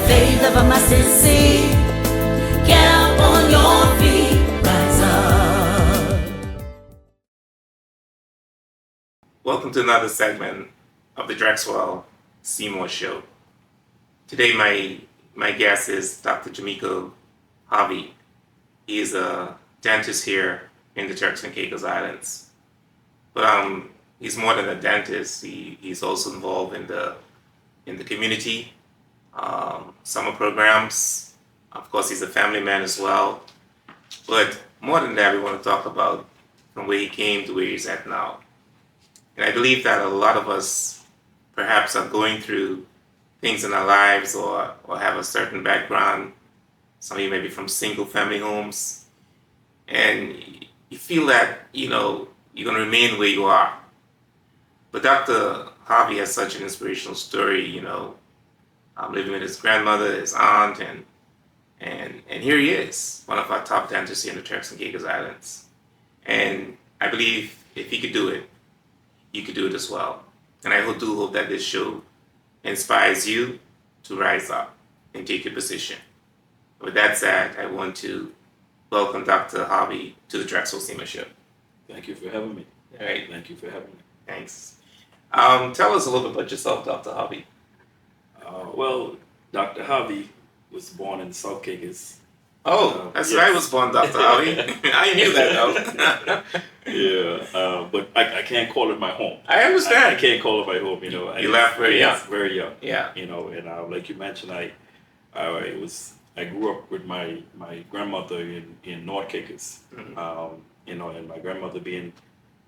faith of a mustard seed. Get up on your feet, rise up. Welcome to another segment of the Drexwell Seymour Show. Today my guest is Dr. Jameiko Harvey. He is a dentist here in the Turks and Caicos Islands. But he's more than a dentist. He's also involved in the community, summer programs. Of course, he's a family man as well. But more than that, we want to talk about from where he came to where he's at now. And I believe that a lot of us perhaps are going through things in our lives or have a certain background. Some of you may be from single family homes. And you feel that, you're going to remain where you are. But Dr. Harvey has such an inspirational story, living with his grandmother, his aunt, and here he is, one of our top dentists here in the Turks and Caicos Islands. And I believe if he could do it, you could do it as well. And I do hope that this show inspires you to rise up and take your position. With that said, I want to welcome Dr. Harvey to the Drexel Seymour Show. Thank you for having me. All right. Thank you for having me. Thanks. Tell us a little bit about yourself, Dr. Harvey. Well, Dr. Harvey was born in South Caicos. Oh, that's where I was born, Dr. Harvey. I knew that, though. Yeah, but I can't call it my home. I understand. I can't call it my home. You left very young. Very young. Yeah. And like you mentioned, I grew up with my grandmother in North Caicos. Mm-hmm. And my grandmother being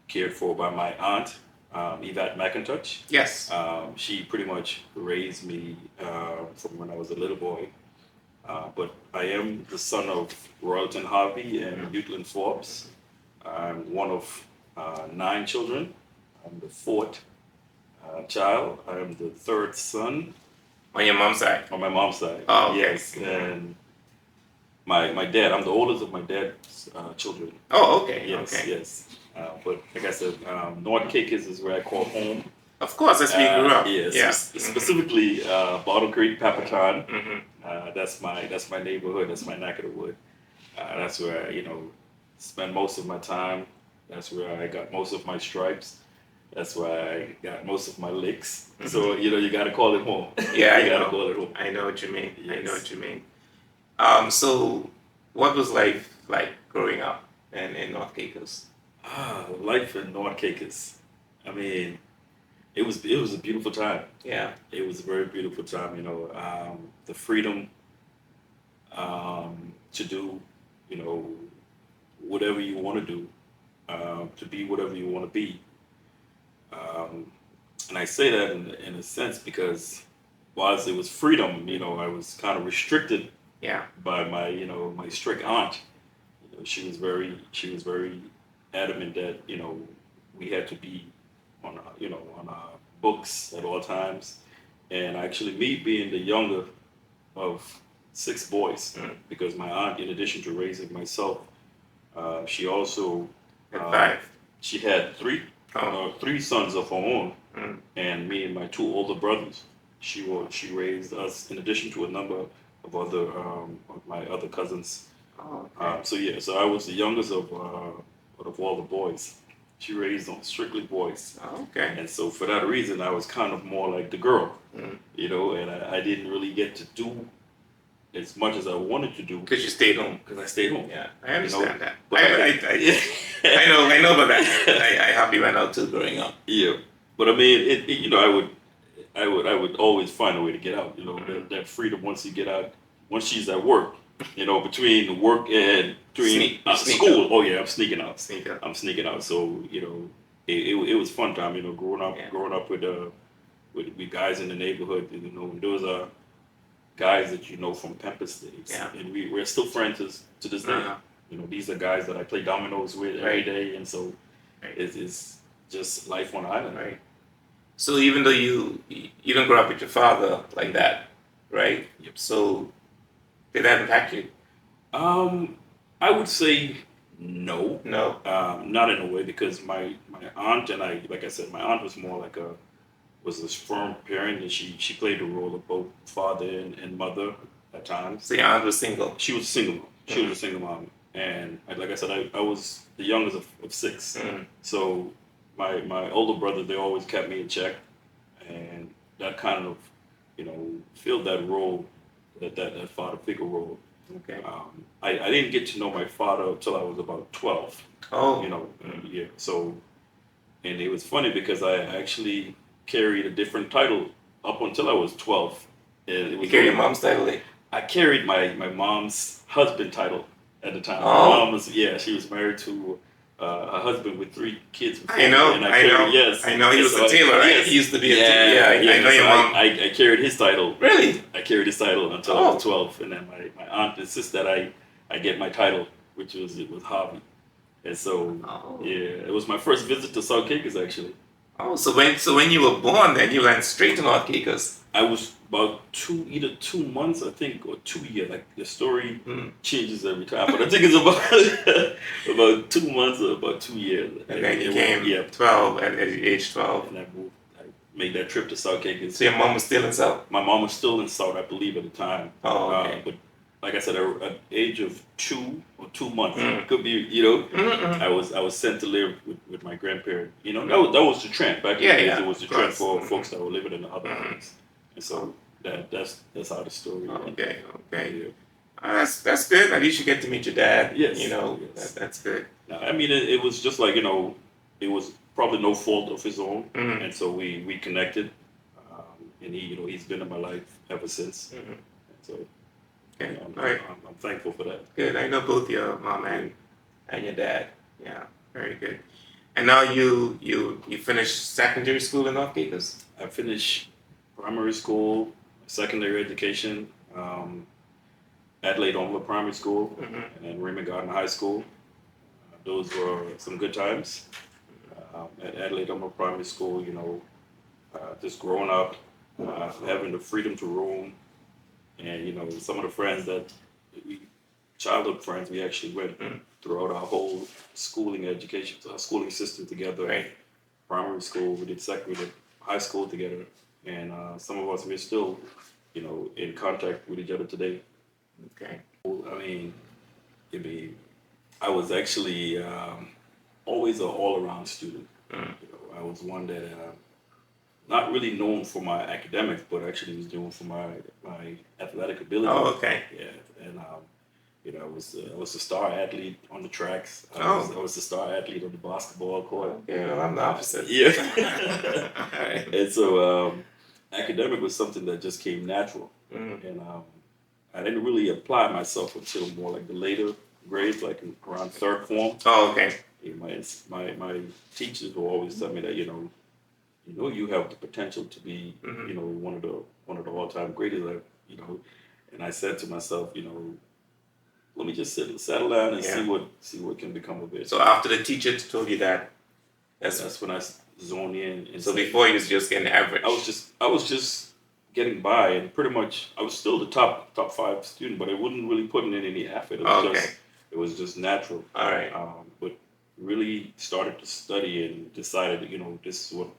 cared for by my aunt, Yvette McIntosh. Yes. She pretty much raised me from when I was a little boy. But I am the son of Royalton Harvey and Eutlin Forbes. I'm one of 9 children. I'm the 4th child. I am the 3rd son. On your mom's side? On my mom's side. Oh, okay. Yes. And my dad, I'm the oldest of my dad's children. Oh, okay. Yes, okay. yes. But like I said, North Caicos is where I call home. Of course, that's where you grew up. Yes, Yeah. Specifically Bottle Creek, Papaton. Mm-hmm. That's my neighborhood. That's my neck of the wood. That's where I, spend most of my time. That's where I got most of my stripes. That's where I got most of my licks. Mm-hmm. So you got to call it home. Yeah, you got to call it home. I know what you mean. Yes. I know what you mean. So, what was life like growing up in North Caicos? Life in North Caicos. I mean, it was a beautiful time. Yeah. It was a very beautiful time. The freedom to do, whatever you want to do, to be whatever you want to be. And I say that in a sense because whilst it was freedom, I was kind of restricted. Yeah. By my, my strict aunt. She was very adamant that we had to be on our books at all times. And actually, me being the younger of 6 boys, because my aunt, in addition to raising myself, she also At 5. She had 3 sons of her own, and me and my 2 older brothers. She raised us in addition to a number of other of my other cousins. Oh, okay. So I was the youngest of all the boys. She raised on strictly boys. Oh, okay. And so for that reason, I was kind of more like the girl, Mm. and I didn't really get to do as much as I wanted to do Because you stayed home. because I stayed home. Yeah, I understand that. but I know about that. I probably went out too growing up. Yeah, but I mean, I would always find a way to get out. That freedom once you get out, once she's at work, between work and between Sneak school. out. Oh yeah, I'm sneaking out. Sneak out. I'm sneaking out. So it was fun time. Growing up with guys in the neighborhood. And those are guys that from Pempas days. Yeah. And we're still friends to this day. Uh-huh. These are guys that I play dominoes with every Right. day, and so Right. it's just life on the island. Right. So even though you didn't grow up with your father like that, right? Yep. So did that impact you? I would say no. No. Not in a way because my aunt and I, like I said, my aunt was more like was a firm parent, and she played the role of both father and mother at times. So your aunt was single. She was a single mom. She was a single mom, and like I said, I was the youngest of six. So my older brother, they always kept me in check, and that kind of, filled that role, that father figure role. Okay. I didn't get to know my father until I was about 12. Oh. Yeah. So, and it was funny because I actually carried a different title up until I was 12. And it was You carry your mom's title? I carried my mom's husband title at the time. Oh. My mom was, she was married to a husband with 3 kids. I know. And I know. Yes. I know he was So a tailor, right? yes. He used to be a tailor. Yeah, I know So your mom. I carried his title. Really? I carried his title until I was 12, and then my aunt insists that I get my title, which was Harvey. And so, it was my first visit to South Caicos, actually. Oh, so when you were born, then you went straight to North Caicos. I was about either 2 months, I think, or 2 years. Like the story changes every time, but I think it's about 2 months or about 2 years. And then you came 12 at age 12. And I moved. I made that trip to South Caicos. So your mom was still in South? My mom was still in South, I believe, at the time. Oh, okay. But like I said, at the age of 2 or 2 months, could be, I was sent to live with my grandparent. That was the trend back in the days. It was the trend for folks that were living in the other islands. And so that's how the story went. Okay. That's good. At least you get to meet your dad. Yes. Yes. That's good. I mean, it was just like, it was probably no fault of his own. And so we connected. And he's been in my life ever since. And so Okay. I'm thankful for that. Good. I know both your mom and your dad. Yeah. Very good. And now you finished secondary school in North Caicos? I finished primary school, secondary education, Adelaide Omla Primary School, and then Raymond Gardner High School. Those were some good times. At Adelaide Omla Primary School, just growing up, having the freedom to roam, and some of the friends childhood friends, we actually went throughout our whole schooling education, our schooling system together. Right. Primary school, we did high school together, and some of us we're still, in contact with each other today. Okay. I was actually always an all-around student. I was one that not really known for my academics, but actually was known for my athletic ability. Oh, okay. Yeah, and I was a star athlete on the tracks. I was a star athlete on the basketball court. Yeah, well, I'm the opposite. Yeah. All right. And so academic was something that just came natural, and I didn't really apply myself until more like the later grades, like around third form. Oh, okay. My teachers will always tell me that you have the potential to be one of the all-time greatest. And I said to myself, let me just settle down and see what can become of it. So after the teacher told you that, that's when I zoned in. And so before you was just getting average. I was just getting by, and pretty much I was still the top 5 student, but I wasn't really putting in any effort. It was just natural. All right. But really started to study and decided, this is what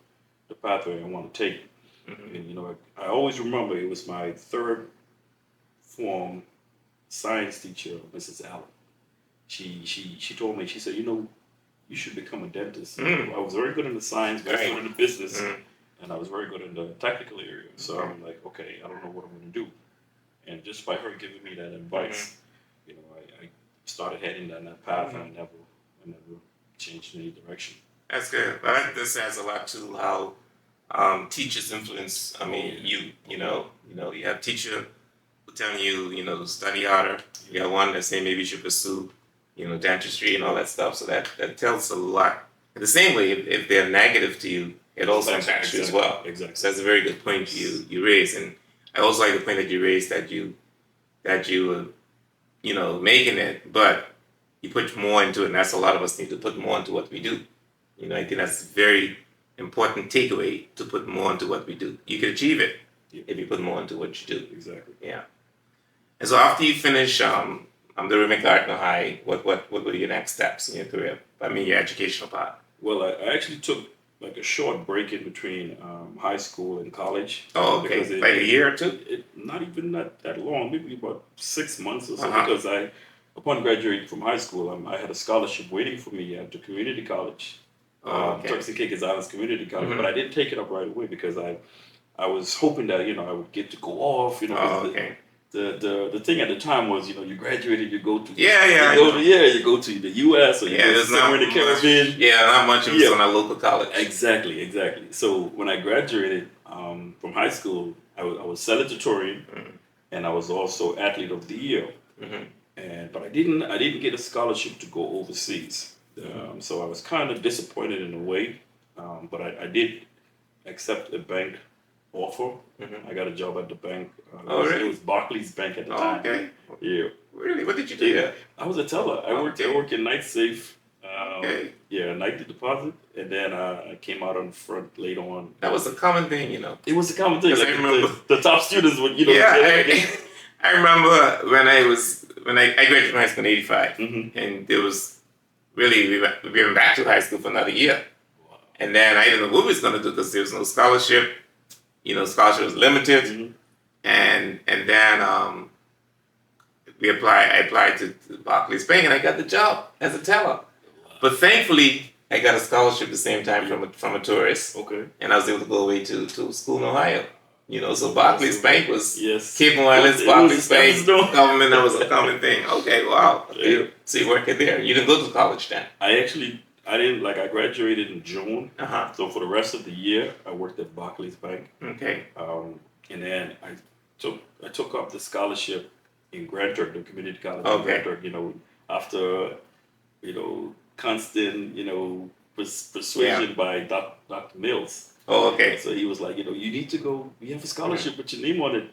the pathway I want to take. And I always remember it was my third form science teacher, Mrs. Allen. She told me, she said, you should become a dentist. I was very good in the science, very good in the business, and I was very good in the technical area. So I'm like, okay, I don't know what I'm going to do. And just by her giving me that advice, I started heading down that path, and I never changed in any direction. That's good. I think this has a lot to how teachers influence. I mean, you have teacher who telling you, to study harder. You have one that say maybe you should pursue, dentistry and all that stuff. So that tells a lot. In the same way, if they're negative to you, it also impacts you as well. Exactly. So that's a very good point you raised. And I also like the point that you raised that you making it, but you put more into it, and that's a lot of us need to put more into what we do. I think that's a very important takeaway, to put more into what we do. You can achieve it if you put more into what you do. Exactly. Yeah. And so after you finish the Raymond Gardner High, what were your next steps in your career? I mean, your educational part. Well, I actually took like a short break in between high school and college. Oh, okay. Because Like a year or two? not even that long, maybe about 6 months or so. Uh-huh. Because upon graduating from high school, I had a scholarship waiting for me at the community college, Oh, okay. Turks and Caicos Islands Community College. Mhm. But I didn't take it up right away because I was hoping that I would get to go off. 'Cause Oh, okay. the thing at the time was you graduated, you go to Yeah, yeah. you go to the U.S. or you Yeah, go there's not somewhere in the much. Caribbean. Yeah, not much of Yeah. on a local college. Exactly. So when I graduated from high school, I was salutatorian, Mhm. and I was also athlete of the year. Mhm. But I didn't get a scholarship to go overseas. So I was kind of disappointed in a way. But I did accept a bank offer. Mhm. I got a job at the bank. Oh, really? It was Barclays Bank at the Oh, time. okay. Yeah. Really? What did you do Yeah. there? I was a teller. I Okay. worked in night safe. Okay. Yeah, night deposit, and then I came out on front later on. That was a common thing, you know. It was a common thing. Yes, I Like remember. the top students would, Yeah, say, I remember when I graduated from high school in '85, Mhm. and there was really we went back to high school for another year, and then I didn't know what we was gonna do because there was no scholarship. Scholarship was limited, Mhm. and then I applied to Barclays Bank, and I got the job as a teller. But thankfully, I got a scholarship the same time from a tourist, Okay. and I was able to go away to school in Ohio. So Barclays Bank was Yes. Cape Islands, It Barclays was- it was Bank, no- government. That was a common thing. Okay, wow. Okay. Yeah. So you working there? You didn't go to college then? I didn't I graduated in June, Uh-huh. so for the rest of the year I worked at Barclays Bank, Okay. and then I took up the scholarship in Grand Turk, the community college in Okay. Grand Turk. After constant persuasion by Dr. Mills. Oh, okay. So he was like, you need to go. You have a scholarship with your name on it,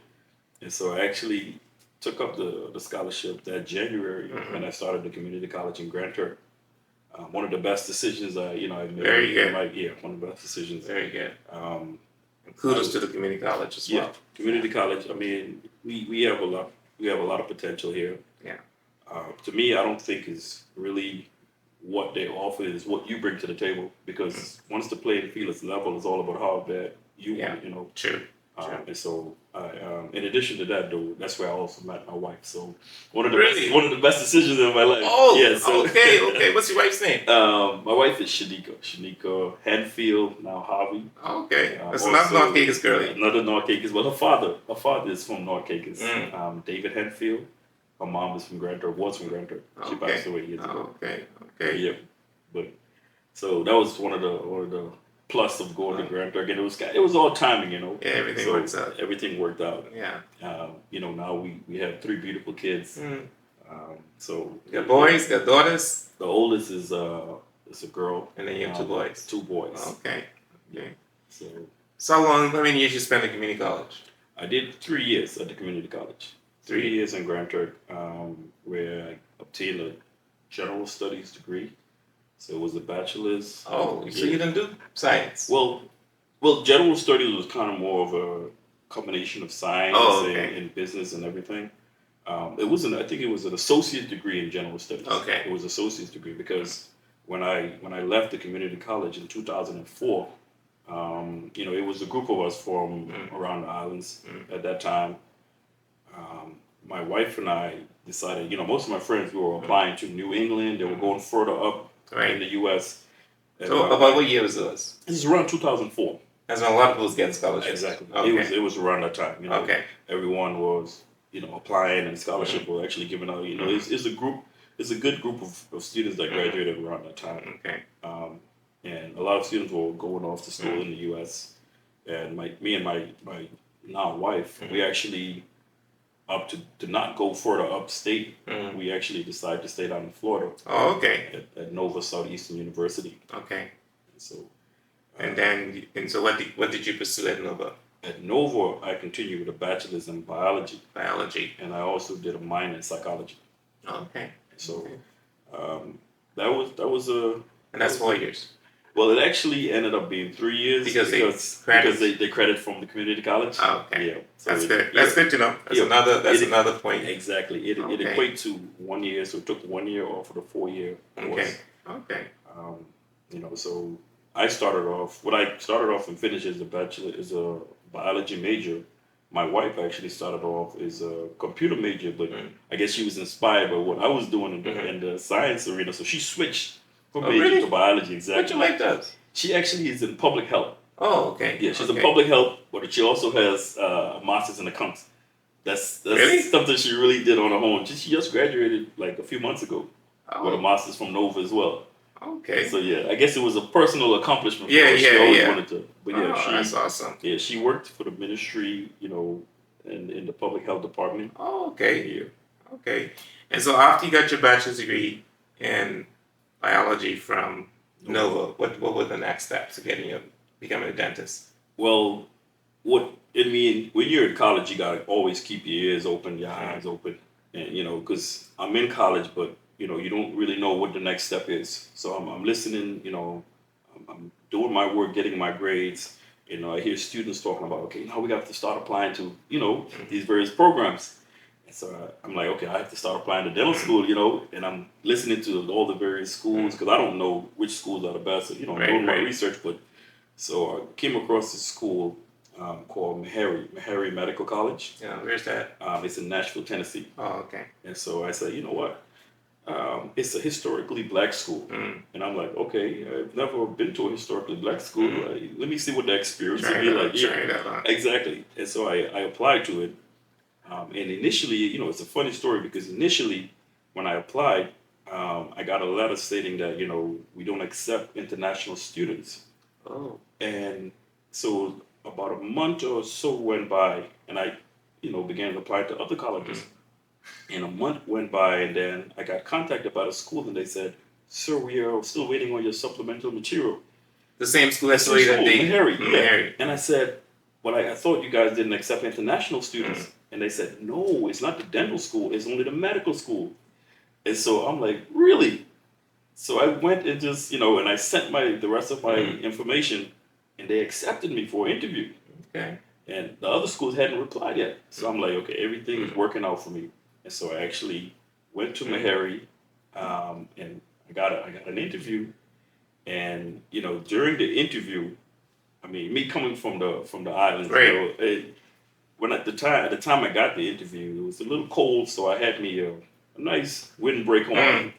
and so I actually took up the scholarship that January, and I started the community college in Grand Turk. One of the best decisions I made. Very good. One of the best decisions. Very good. Um, And kudos to the community college as yeah, well. community college. I mean, we have a lot. We have a lot of potential here. Yeah. To me, I don't think is really what they offer is what you bring to the table, because once the playing field is level, it's all about how bad you want it. True. And so, in addition to that, though, that's where I also met my wife. So one of the best decisions in my life. Oh, yeah. So, okay. What's your wife's name? My wife is Jameiko Harvey, now Harvey. Okay. That's Also, not North Caicos girlie. Another North Caicos. Well, her father is from North Caicos. David Henfield. Her mom is from Grand Turk. Was from Grand Turk. She Okay. passed away years ago. Okay. Yeah, but so that was one of the plus of going to Grand Turk, and it was all timing, Yeah, everything works out. Everything worked out. Yeah. Now we have 3 beautiful kids. So You got boys, got daughters, the oldest is a girl, and then you have 2 boys. 2 boys. Okay. Okay. So How many years you spent at community college? I did 3 years at the community college. 3 years in Grand Turk, where I obtained a general studies degree. So it was a bachelor's. Oh, so you didn't do science? Well, general studies was kind of more of a combination of science and business and everything. I think it was an associate degree in general studies. Okay. It was an associate's degree because when I left the community college in 2004, it was a group of us from around the islands at that time. My wife and I decided, most of my friends were applying to New England. They were going further up in the U.S. And, So about what year was this? This is around 2004. That's when a lot of people was getting scholarships. Exactly. Okay. It was around that time. Okay. Everyone was applying, and scholarship were actually given out. It's a good group of students that graduated around that time. Okay. And a lot of students were going off to school in the U.S. And me and my now wife, we actually to not go further upstate. We actually decided to stay down in Florida. Oh, okay. At Nova Southeastern University. Okay. So. So what did you pursue at Nova? At Nova, I continued with a bachelor's in biology. Biology. And I also did a minor in psychology. Okay. So that was a. And that's 4 years. Well, it actually ended up being 3 years because they credit from the community college. Oh, okay. Yeah. So That's good. That's good to know. That's another point. Exactly. It equates to 1 year, so it took 1 year off of the 4-year course. Okay. Okay. So I started off. What I started off and finished as a bachelor is a biology major. My wife actually started off as a computer major, but I guess she was inspired by what I was doing in the science arena, so she switched from Oh, major really? to biology. What Exactly. your wife does? She actually is in public health. Oh, okay. Yeah, she's okay. in public health, but she also has a master's in accounts. That's Really? something she really did on her own. She just graduated like a few months ago with a Oh, master's from Nova as well. okay. So yeah, I guess it was a personal accomplishment for Yeah, her. She yeah, always yeah. wanted to. But yeah, Oh, that's awesome. she worked for the ministry, in the public health department. Oh, okay. Yeah. Okay. And so after you got your bachelor's degree in biology from Nova, what were the next steps to becoming a dentist? Well, when you're in college, you gotta always keep your ears open, your eyes open, and because I'm in college, but you don't really know what the next step is. So I'm listening, I'm doing my work, getting my grades. I hear students talking about, okay, now we got to start applying to, these various programs. And so I'm like, okay, I have to start applying to dental school, and I'm listening to all the various schools because I don't know which schools are the best. So, I'm doing my research, but so I came across this school called Meharry Medical College. Yeah, where's that? It's in Nashville, Tennessee. Oh, okay. And so I said, you know what? It's a historically black school. And I'm like, okay, I've never been to a historically black school. Let me see what the experience would be like. Try that on. Exactly. And so I applied to it. And initially, it's a funny story because initially when I applied, I got a letter stating that, we don't accept international students. Oh. And so about a month or so went by and I, began to apply to other colleges. And a month went by, and then I got contacted by the school, and they said, "Sir, we are still waiting on your supplemental material." The same school that they Meharry. And I said, "Well, I thought you guys didn't accept international students." And they said, "No, it's not the dental school; it's only the medical school." And so I'm like, "Really?" So I went and just, and I sent the rest of my information, and they accepted me for an interview. Okay. And the other schools hadn't replied yet, so I'm like, "Okay, everything is working out for me." And so I actually went to Meharry, and I got an interview. And during the interview, I mean, me coming from the islands, right. At the time I got the interview, it was a little cold, so I had me a nice windbreak on.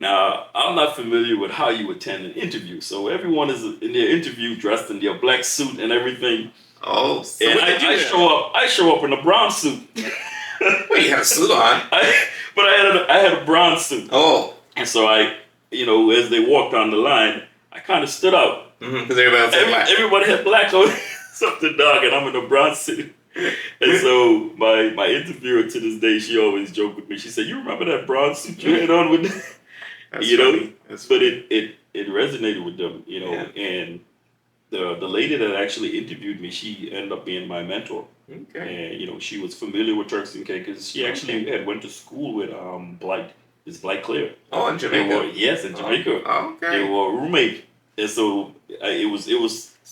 Now I'm not familiar with how you attend an interview, so everyone is in their interview dressed in their black suit and everything. Oh, so and I show up in a brown suit. Well, you had a suit on. But I had a brown suit. Oh. And so as they walked down the line, I kind of stood out. Because everybody else had black. Everybody had black on something dark, and I'm in a brown suit. And so my interviewer to this day, she always joked with me. She said, "You remember that brown suit you had on with?" That's funny. But it resonated with them, And the lady that actually interviewed me, she ended up being my mentor. Okay. And she was familiar with Turks and Caicos. She actually had went to school with Blight. It's Blight Clear. Oh, in Jamaica. Yes, in Jamaica. Oh, okay. They were a roommate, and so it was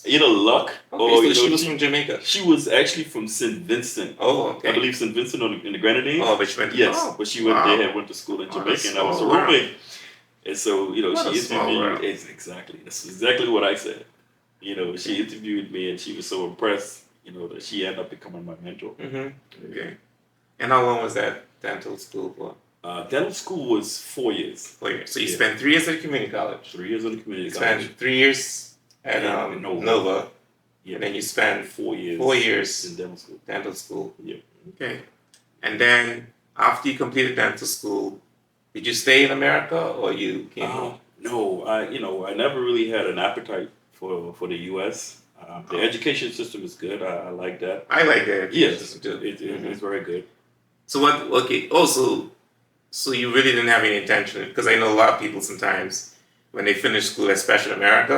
either luck Okay, so she was from Jamaica. She was actually from St. Vincent. Oh, okay. I believe St. Vincent in the Grenadines. Oh, but she went. But she went. They had went to school in Jamaica, and I was a roommate. And so she interviewed. Exactly. That's exactly what I said. She interviewed me, and she was so impressed. That she ended up becoming my mentor. Okay. And how long was that dental school for? Dental school was 4 years. 4 years. So you spent 3 years at community college. 3 years in the community you college. You spent 3 years at Nova. Yeah. And then you spent 4 years. 4 years in dental school. Dental school. Yeah. Okay. And then after you completed dental school, did you stay in America or you came home? No, I never really had an appetite for the U.S. The education system is good. I like that. I like that. Yes, it's very good. So what? Okay. Also, so you really didn't have any intention, because I know a lot of people sometimes when they finish school, especially in America,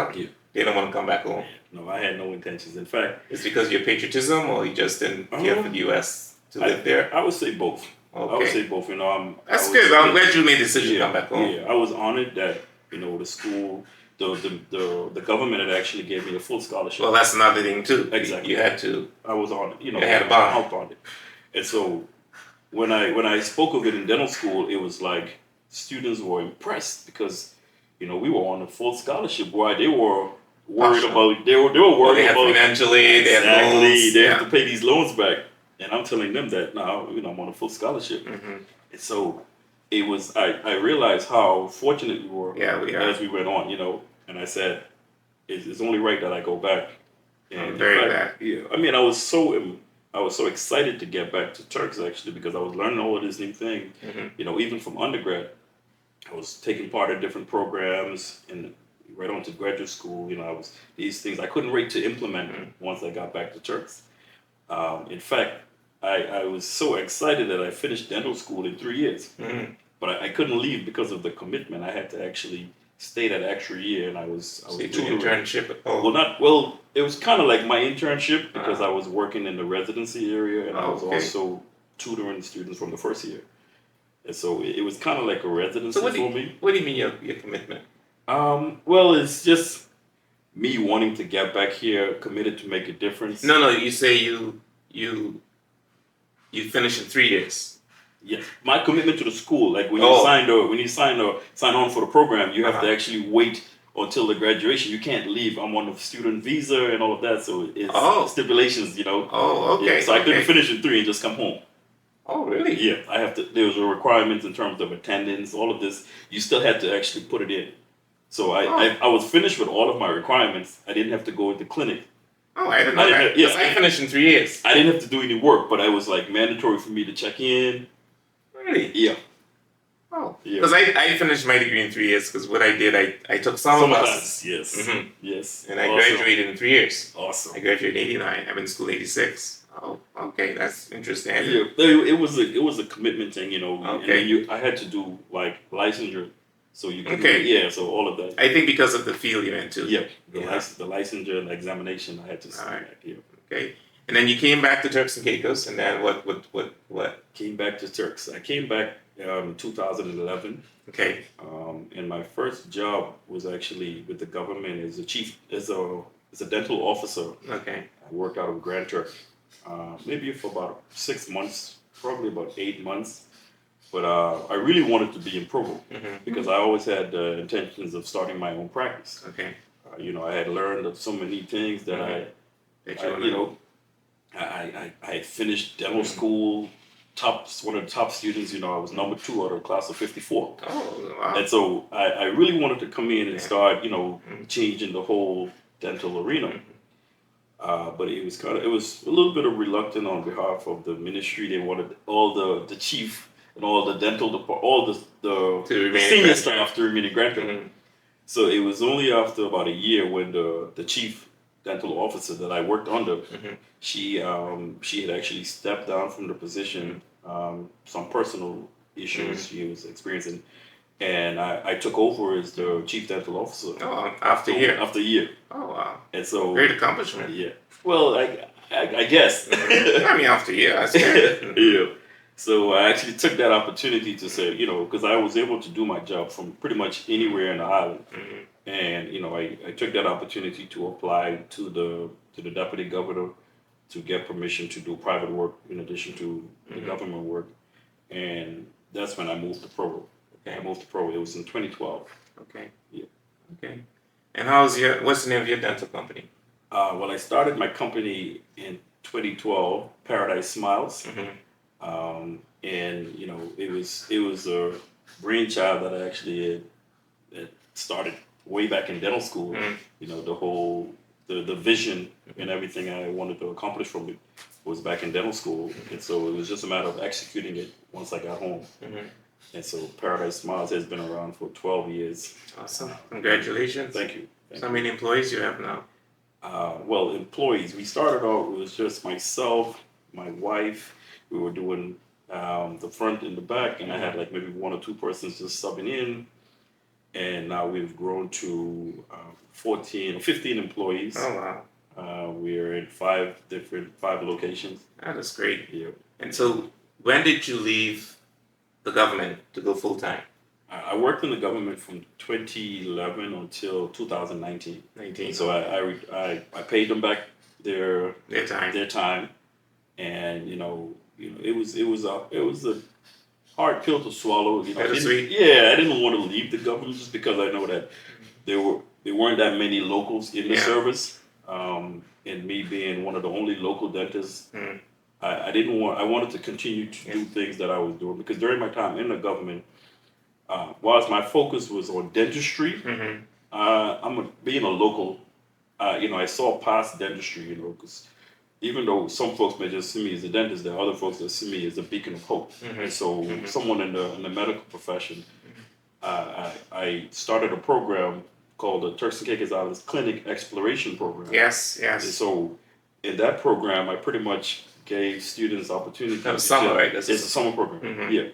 they don't want to come back home. No, I had no intentions. In fact, it's because of your patriotism, or you just didn't care for the U.S. to live there. I would say both. Okay. I would say both. That's good. I'm glad you made the decision to come back home. Yeah, I was honored that the school. The government had actually gave me a full scholarship. Well, that's another thing too. Exactly. You had to. I was on it. You had a bond. Help on it. And so when I spoke of it in dental school, it was like students were impressed because we were on a full scholarship. Why they were worried Partial. about they were worried They have about financial aid, they have exactly loans. they Yeah. have to pay these loans back, and I'm telling them that now I'm on a full scholarship, Mm-hmm. and so it was I realized how fortunate we were Yeah, we are. as we went on, and I said it's only right that I go back. And I'm in very fact, glad. yeah, I mean, I was so excited to get back to Turks actually because I was learning all of these new things. Mm-hmm. Even from undergrad, I was taking part in different programs and right on to graduate school. I was these things I couldn't wait to implement once I got back to Turks. In fact, I was so excited that I finished dental school in 3 years, Mm-hmm. but I couldn't leave because of the commitment. I had to actually stay that extra year, and I was So you do tutoring. internship. It was kind of like my internship because I was working in the residency area, and I was Okay. also tutoring students from the first year. And so it was kind of like a residency So for me. what do you mean your commitment? Well, it's just me wanting to get back here, committed to make a difference. No, you say you finish in 3 years. Yes, my commitment to the school, like when you sign on for the program, you have to actually wait until the graduation. You can't leave. I'm on a student visa and all of that, so it's stipulations, Oh, okay. Yeah, so I couldn't okay. finish in 3 and just come home. Oh, really? Yeah, I have to. There was a requirement in terms of attendance, all of this. You still had to actually put it in. So I was finished with all of my requirements. I didn't have to go to the clinic. Oh, I didn't know that. Yeah, I finished in 3 years. I didn't have to do any work, but it was like mandatory for me to check in. Really? Yeah. Oh, Yeah. because I finished my degree in 3 years. Because what I did, I took summer classes. Yes. Mhm. Yes. And I graduated in 3 years. Awesome. I graduated in '89. I've been in school '86. Oh, okay, that's interesting. Yeah, it was a commitment thing, Okay. And I had to do like licensure, so you can Okay. so all of that. I think because of the field you're into. Yeah, the licensure and the examination, I had to sign Alright. that. Yeah. Okay. And then you came back to Turks and Caicos, and then what? Came back to Turks. I came back in 2011. Okay. And my first job was actually with the government as a dental officer. Okay. I worked out of Grand Turk, maybe for about 6 months, probably about 8 months. But I really wanted to be in Provo because I always had intentions of starting my own practice. Okay. I had learned of so many things that I had finished dental school, one of the top students. I was number 2 out of a class of 54. Oh, wow. And so I really wanted to come in and start, changing the whole dental arena. But it was a little bit of reluctant on behalf of the ministry. They wanted all the chief and all the dental all the senior staff to remain in Grand Turk. So it was only after about a year when the chief dental officer that I worked under, she had actually stepped down from the position, some personal issues she was experiencing, and I took over as the chief dental officer. Oh, after a year. After a year. Oh, wow. And so Great accomplishment. Yeah. Well, I guess. I mean, after a year, that's good. Yeah. So I actually took that opportunity to say, because I was able to do my job from pretty much anywhere in the island. And, I took that opportunity to apply to the deputy governor to get permission to do private work in addition to the government work. And that's when I moved to Provo. Okay. I moved to Provo. It was in 2012. Okay. Yeah. Okay. And what's the name of your dental company? Well, I started my company in 2012, Paradise Smiles. And it was a brainchild that I actually had started way back in dental school. The whole the vision and everything I wanted to accomplish from it was back in dental school, and so it was just a matter of executing it once I got home. And so Paradise Smiles has been around for 12 years. Awesome! Congratulations. Thank you. How many employees you have now? Well, employees. We started out, it was just myself, my wife. We were doing the front and the back, and I had like maybe 1 or 2 persons just subbing in. And now we've grown to 14 or 15 employees. Oh, wow. We're in 5 locations. That is great. Yeah. And so, when did you leave the government to go full time? I worked in the government from 2011 until 2019. 19. So I paid them back their time. and it was hard pill to swallow. You know, Bittersweet. I didn't want to leave the government just because I know that there weren't that many locals in the Yeah. service. And me being one of the only local dentists, Mm. I didn't want. I wanted to continue to do things that I was doing because during my time in the government, whilst my focus was on dentistry, Mm-hmm. Being a local. I saw past dentistry. Because even though some folks may just see me as a dentist, there are other folks that see me as a beacon of hope. Mhm. And so, someone in the medical profession, I started a program called the Turks and Caicos Islands Clinic Exploration Program. Yes, And yes. so, in that program, I pretty much gave students opportunity. That was summer, right? It's a summer program. Mhm. Yeah.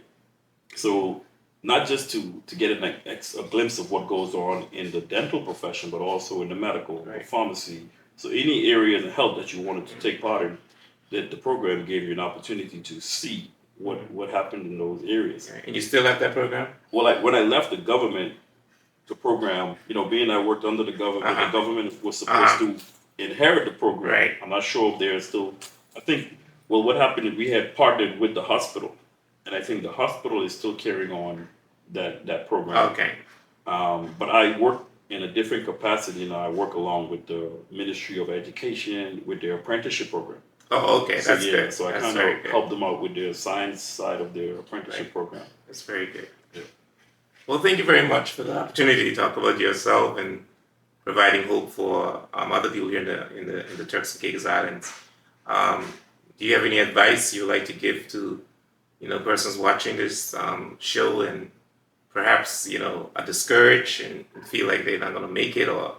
So, not just to get a glimpse of what goes on in the dental profession, but also in the medical or Right. pharmacy. So any area in the health that you wanted to take part in, that the program gave you an opportunity to see what happened in those areas. And you still have that program? Well, when I left the government, the program, being I worked under the government, Uh-huh. the government was supposed to inherit the program. Right. I'm not sure if they're still. I think. Well, what happened is we had partnered with the hospital, and I think the hospital is still carrying on that program. Okay. But I work in a different capacity. I work along with the Ministry of Education with their apprenticeship program. Oh, okay. That's good. So I That's kind very of good. help them out with their science side of their apprenticeship Right. program. That's very good. Yeah. Well, thank you very much for the opportunity to talk about yourself and providing hope for other people here in the Turks and Caicos Islands. Do you have any advice you would like to give to persons watching this show and perhaps are discouraged and feel like they're not going to make it or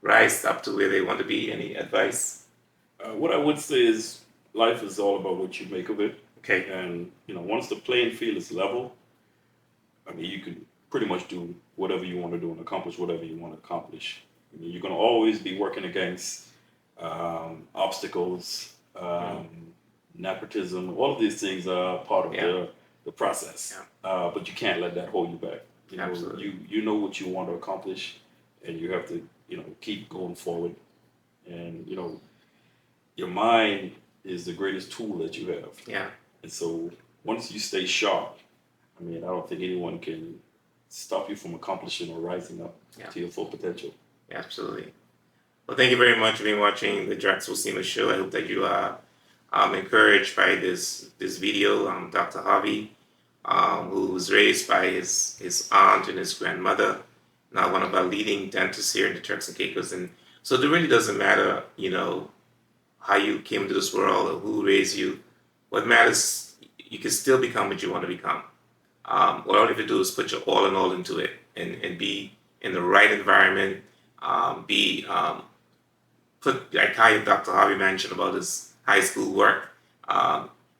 rise up to where they want to be? Any advice? What I would say is life is all about what you make of it. Okay. And, once the playing field is level, you can pretty much do whatever you want to do and accomplish whatever you want to accomplish. You're going to always be working against obstacles, nepotism. All of these things are part of the process. Yeah. But you can't let that hold you back. Absolutely. You know what you want to accomplish, and you have to keep going forward. And your mind is the greatest tool that you have. Yeah. And so once you stay sharp, I don't think anyone can stop you from accomplishing or rising up to your full potential. Absolutely. Well, thank you very much for being watching the Drexel SEMA show. I hope that you are encouraged by this video. Dr. Harvey, who was raised by his aunt and his grandmother, now one of our leading dentists here in the Turks and Caicos. And so it really doesn't matter, how you came into this world or who raised you. What matters, you can still become what you want to become. All you have to do is put your all in all into it and be in the right environment. Like how Dr. Harvey mentioned about his high school work.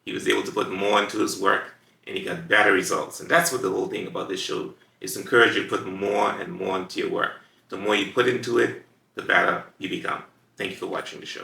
He was able to put more into his work and he got better results. And that's what the whole thing about this show is, to encourage you to put more and more into your work. The more you put into it, the better you become. Thank you for watching the show.